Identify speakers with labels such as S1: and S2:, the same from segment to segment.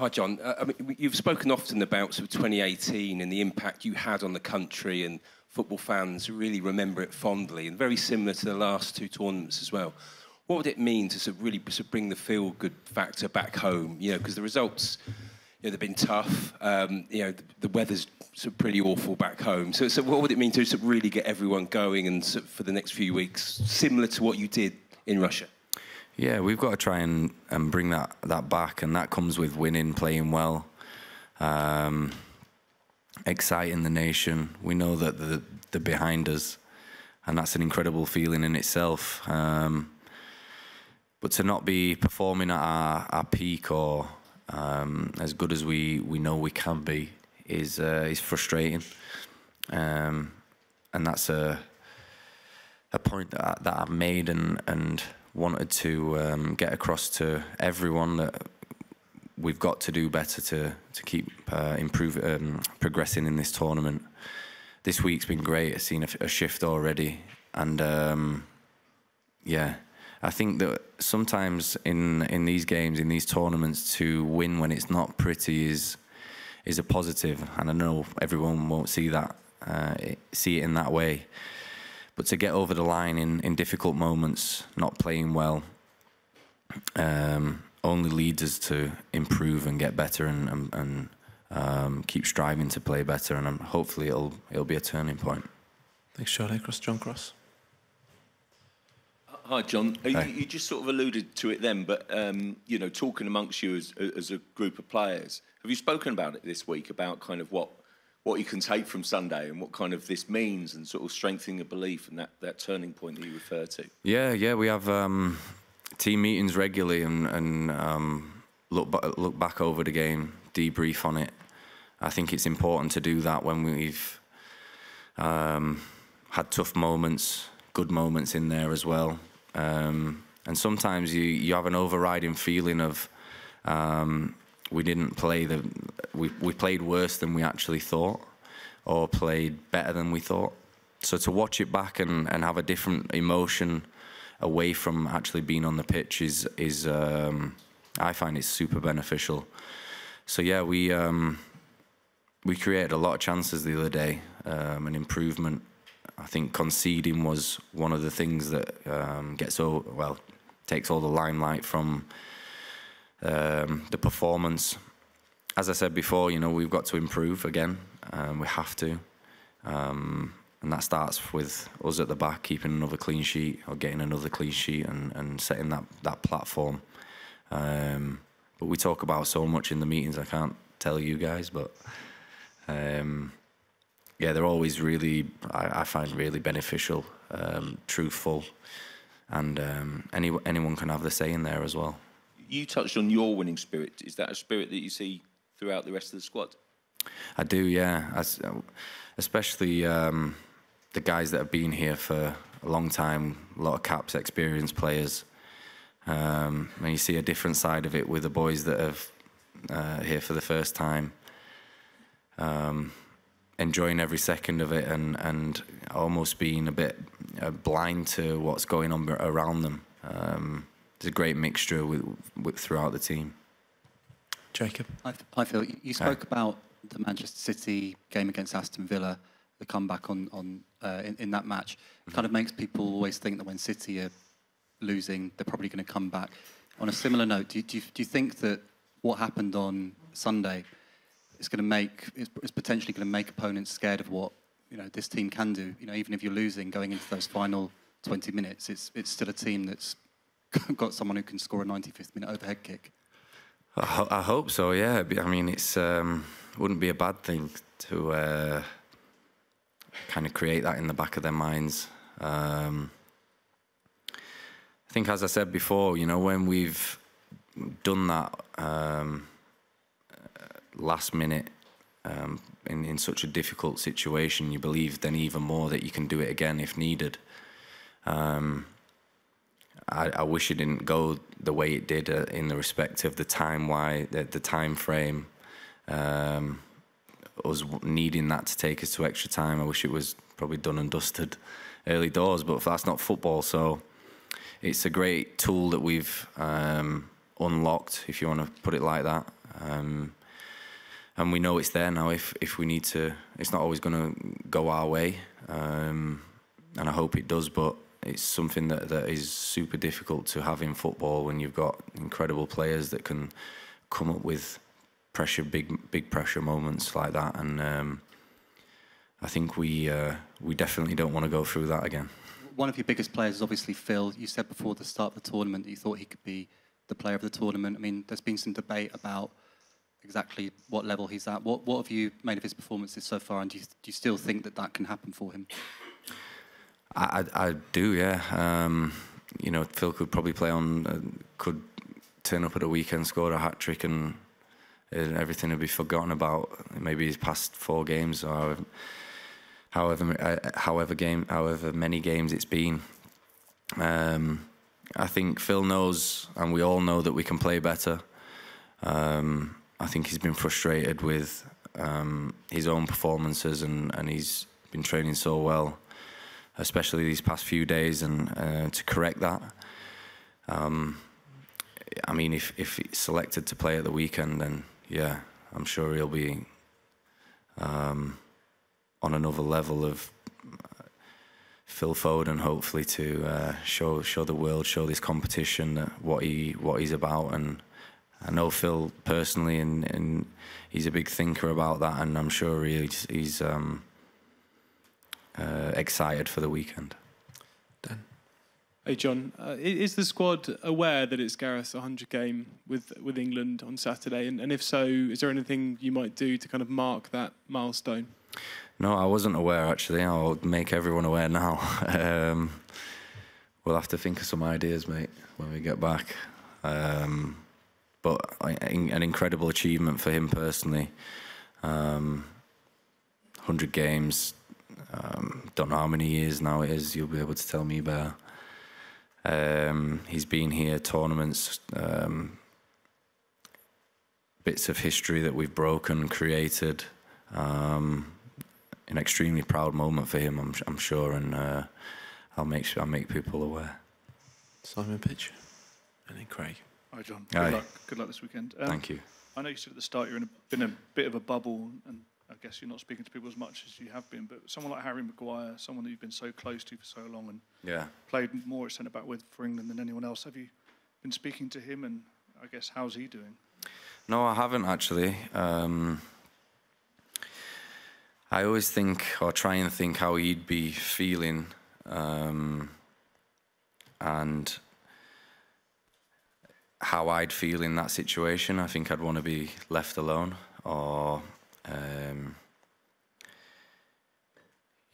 S1: Hi, John. I mean, you've spoken often about sort of 2018 and the impact you had on the country, and football fans really remember it fondly, and very similar to the last two tournaments as well. What would it mean to sort of really sort of bring the feel-good factor back home? You know, because the results, you know, they've been tough. You know, the weather's sort of pretty awful back home. So what would it mean to sort of really get everyone going and sort of for the next few weeks, similar to what you did in Russia?
S2: Yeah, we've got to try and bring that back, and that comes with winning, playing well, exciting the nation. We know that they're behind us, and that's an incredible feeling in itself. But to not be performing at our peak or as good as we know we can be is frustrating, and that's a point that I've made and wanted to get across to everyone, that we've got to do better to keep progressing in this tournament. This week's been great. I've seen a shift already, and yeah, I think that sometimes in these games, in these tournaments, to win when it's not pretty is a positive, and I know everyone won't see it in that way. But to get over the line in difficult moments, not playing well, only leads us to improve and get better and keep striving to play better. And hopefully it'll be a turning point.
S3: Thanks, Charlie. Across John Cross.
S4: Hi, John.
S2: Hi.
S4: You just sort of alluded to it then, but you know, talking amongst you as a group of players, have you spoken about it this week, about kind of what you can take from Sunday and what kind of this means, and sort of strengthening the belief and that turning point that you refer to? Yeah,
S2: we have team meetings regularly and look back over the game, debrief on it. I think it's important to do that when we've had tough moments, good moments in there as well. And sometimes you have an overriding feeling of we didn't play we played worse than we actually thought, or played better than we thought. So to watch it back and have a different emotion away from actually being on the pitch is I find it super beneficial. So yeah, we created a lot of chances the other day, an improvement. I think conceding was one of the things that takes all the limelight from the performance. As I said before, you know, we've got to improve again. We have to, and that starts with us at the back keeping another clean sheet, or getting another clean sheet, and setting that platform. But we talk about so much in the meetings. I can't tell you guys, but yeah, they're always really, I find, really beneficial, truthful, and anyone can have the say in there as well.
S4: You touched on your winning spirit. Is that a spirit that you see throughout the rest of the squad?
S2: I do, yeah. Especially the guys that have been here for a long time, a lot of caps, experienced players. And you see a different side of it with the boys that have here for the first time, enjoying every second of it and almost being a bit blind to what's going on around them. It's a great mixture throughout the team.
S3: Jacob.
S5: I feel you spoke about the Manchester City game against Aston Villa, the comeback in that match. It kind of makes people always think that when City are losing, they're probably going to come back. On a similar note, do you think that what happened on Sunday is potentially going to make opponents scared of what, you know, this team can do? You know, even if you're losing going into those final 20 minutes, it's still a team that's got someone who can score a 95th minute overhead kick.
S2: I hope so, yeah. I mean, it's wouldn't be a bad thing to kind of create that in the back of their minds. I think, as I said before, you know, when we've done that last minute in such a difficult situation, you believe then even more that you can do it again if needed. I wish it didn't go the way it did in the respect of the time frame, us needing that to take us to extra time. I wish it was probably done and dusted early doors, but that's not football. So it's a great tool that we've unlocked, if you want to put it like that. And we know it's there now if we need to. It's not always going to go our way, and I hope it does, but it's something that is super difficult to have in football when you've got incredible players that can come up with pressure, big pressure moments like that. And I think we definitely don't want to go through that again.
S5: One of your biggest players is obviously Phil. You said before the start of the tournament that you thought he could be the player of the tournament. I mean, there's been some debate about exactly what level he's at. What have you made of his performances so far, and do you still think that can happen for him?
S2: I do, yeah. You know, Phil could probably play on, could turn up at a weekend, score a hat-trick, and everything would be forgotten about. Maybe his past 4 games, or however many games it's been. I think Phil knows, and we all know, that we can play better. I think he's been frustrated with his own performances, and he's been training so well, especially these past few days, and to correct that. I mean, if he's selected to play at the weekend, then yeah, I'm sure he'll be on another level of Phil Foden, hopefully, to show the world, show this competition what he's about. And I know Phil personally, and he's a big thinker about that, and I'm sure he's excited for the weekend.
S3: Dan.
S6: Hey John, is the squad aware that it's Gareth's 100 game with England on Saturday? And if so, is there anything you might do to kind of mark that milestone?
S2: No, I wasn't aware, actually. I'll make everyone aware now. We'll have to think of some ideas, mate, when we get back. But an incredible achievement for him personally. 100 games, don't know how many years now it is, you'll be able to tell me better. He's been here, tournaments, bits of history that we've broken, created. An extremely proud moment for him, I'm sure, and I'll make people aware.
S3: Simon Pitch, and then Craig.
S7: Hi John.
S2: Hi.
S7: Good luck this weekend.
S2: Thank you.
S7: I know you said at the start you're been a bit of a bubble, and I guess you're not speaking to people as much as you have been. But someone like Harry Maguire, someone that you've been so close to for so long, and played more at centre back with for England than anyone else. Have you been speaking to him? And I guess how's he doing?
S2: No, I haven't actually. I always think, or try and think, how he'd be feeling, and how I'd feel in that situation. I think I'd want to be left alone, or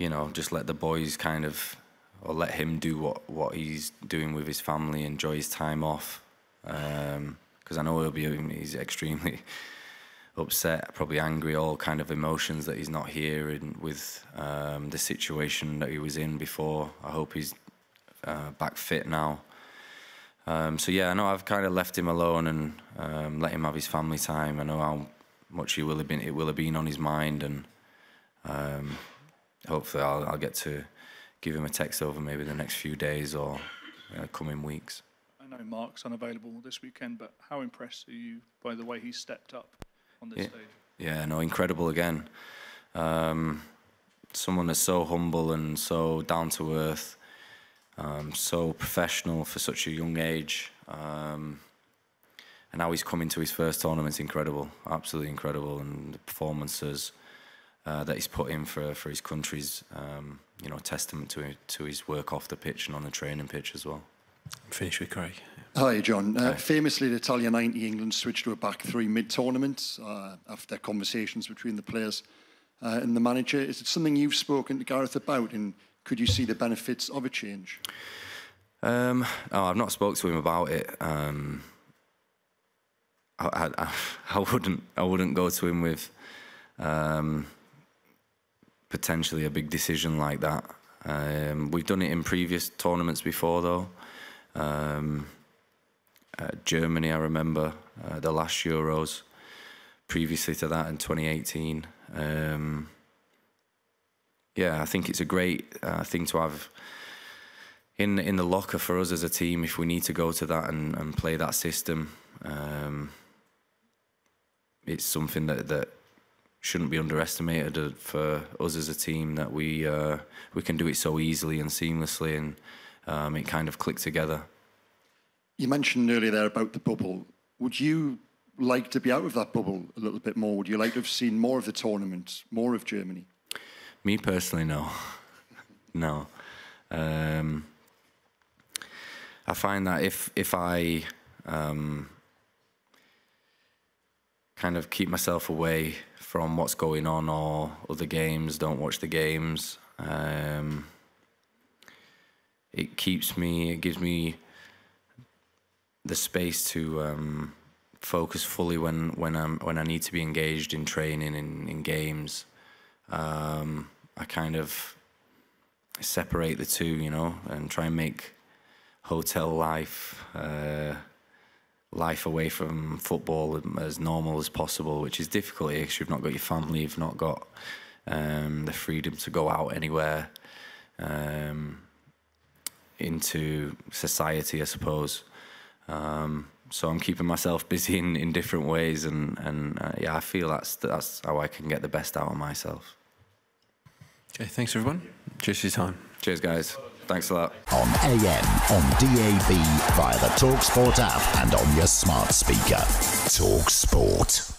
S2: you know, just let the boys kind of, or let him do what he's doing with his family, enjoy his time off, because I know he's extremely upset, probably angry, all kind of emotions that he's not here with the situation that he was in before. I hope he's back fit now. So yeah, I know I've kind of left him alone and let him have his family time. I know how much it will have been on his mind, and hopefully I'll get to give him a text over maybe the next few days or coming weeks.
S7: I know Mark's unavailable this weekend, but how impressed are you by the way he stepped up on this stage?
S2: Yeah, no, incredible again. Someone that's so humble and so down to earth, so professional for such a young age, and now he's coming to his first tournament. It's incredible, absolutely incredible, and the performances that he's put in for his country's, you know, testament to his work off the pitch and on the training pitch as well.
S3: Finish with Craig.
S8: Hi, John. Famously, the Italian 90 England switched to a back 3 mid-tournament after conversations between the players and the manager. Is it something you've spoken to Gareth about, and could you see the benefits of a change?
S2: No, I've not spoke to him about it. I wouldn't go to him with potentially a big decision like that. We've done it in previous tournaments before, though. Germany, I remember, the last Euros. Previously to that, in 2018. Yeah, I think it's a great thing to have in the locker for us as a team if we need to go to that and play that system. it's something that shouldn't be underestimated for us as a team, that we can do it so easily and seamlessly, and it kind of clicked together.
S8: You mentioned earlier there about the bubble. Would you like to be out of that bubble a little bit more? Would you like to have seen more of the tournament, more of Germany?
S2: Me personally, no. No. I find that if I kind of keep myself away from what's going on, or other games, don't watch the games, it gives me the space to focus fully when I need to be engaged in training, in games. I kind of separate the two, you know, and try and make hotel life away from football as normal as possible, which is difficult here because you've not got your family, you've not got the freedom to go out anywhere into society, I suppose. So I'm keeping myself busy in different ways, and yeah, I feel that's how I can get the best out of myself.
S3: Okay, thanks everyone. Cheers for your time.
S2: Cheers, guys. Thanks a lot.
S9: On AM, on DAB, via the talkSPORT app, and on your smart speaker. talkSPORT.